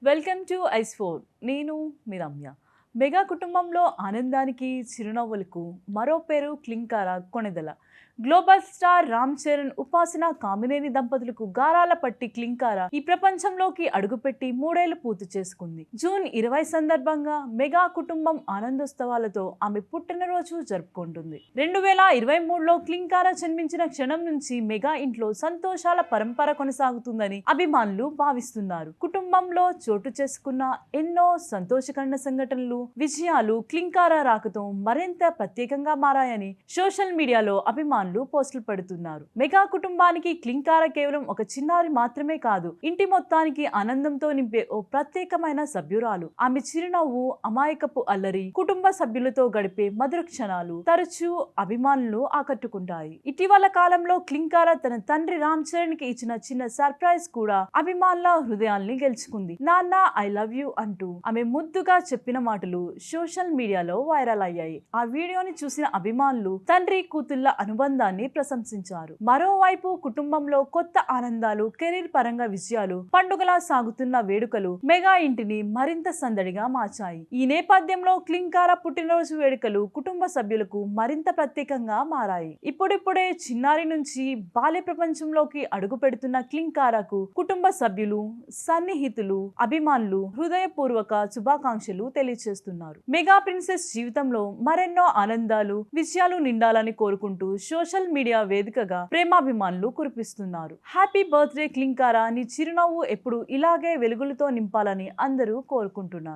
Welcome to ఐస్4. నేను మీ Ramya. Mega కుటుంబంలో ఆనందానికి, చిరునవ్వులకు మరో పేరు క్లింకార కొణిదెల. గ్లోబల్ స్టార్ రామ్ చరణ్, ఉపాసన కామినేని దంపతులకు గారాల పట్టి క్లింకార ఈ ప్రపంచంలోకి అడుగుపెట్టి 3 ఏళ్లు పూర్తి చేసుకుంది. జూన్ 20 సందర్భంగా మెగా కుటుంబం ఆనందోత్సవాలతో ఆమె పుట్టినరోజు జరుపుకుంటుంది. 2023లో క్లింకార జన్మించిన క్షణం నుంచి మెగా ఇంట్లో సంతోషాల పరంపర కొనసాగుతుందని అభిమానులు భావిస్తున్నారు. కుటుంబంలో చోటు చేసుకున్న ఎన్నో సంతోషకరమైన సంఘటనలు, విజయాలు క్లింకార రాకతో మరింత ప్రత్యేకంగా మారాయని సోషల్ మీడియాలో అభిమానులు పోస్టులు పెడుతున్నారు. మెగా కుటుంబానికి క్లింకార కేవలం ఒక చిన్నారి మాత్రమే కాదు, ఇంటి మొత్తానికి ఆనందంతో నింపే ఓ ప్రత్యేకమైన సభ్యురాలు. ఆమె చిరునవ్వు, అమాయకపు అల్లరి, కుటుంబ సభ్యులతో గడిపే మధుర క్షణాలు తరచూ అభిమానులు ఆకట్టుకుంటాయి. ఇటీవల కాలంలో క్లింకార తన తండ్రి రామ్ చరణ్ కి ఇచ్చిన చిన్న సర్ప్రైజ్ కూడా అభిమానుల హృదయాల్ని గెలుచుకుంది. నాన్న ఐ లవ్ యూ అంటూ ఆమె ముద్దుగా చెప్పిన మాటలు సోషల్ మీడియాలో వైరల్ అయ్యాయి. ఆ వీడియోని చూసిన అభిమానులు తండ్రి కూతుళ్ల అనుబంధాన్ని ప్రశంసించారు. మరోవైపు కుటుంబంలో కొత్త ఆనందాలు, కెరీర్ పరంగా విజయాలు, పండుగలా సాగుతున్న వేడుకలు మెగా ఇంటిని మరింత సందడిగా మార్చాయి. ఈ నేపథ్యంలో క్లింకార పుట్టినరోజు వేడుకలు కుటుంబ సభ్యులకు మరింత ప్రత్యేకంగా మారాయి. ఇప్పుడిప్పుడే చిన్నారి నుంచి బాల్య ప్రపంచంలోకి అడుగు పెడుతున్న క్లింకారకు కుటుంబ సభ్యులు, సన్నిహితులు, అభిమానులు హృదయపూర్వక శుభాకాంక్షలు తెలియజేస్తున్నారు. మెగా ప్రిన్సెస్ జీవితంలో మరెన్నో ఆనందాలు, విజయాలు నిండాలని కోరుకుంటూ సోషల్ మీడియా వేదికగా ప్రేమాభిమానులు కురిపిస్తున్నారు. హ్యాపీ బర్త్డే క్లింకార, నీ చిరునవ్వు ఎప్పుడు ఇలాగే వెలుగులతో నింపాలని అందరూ కోరుకుంటున్నారు.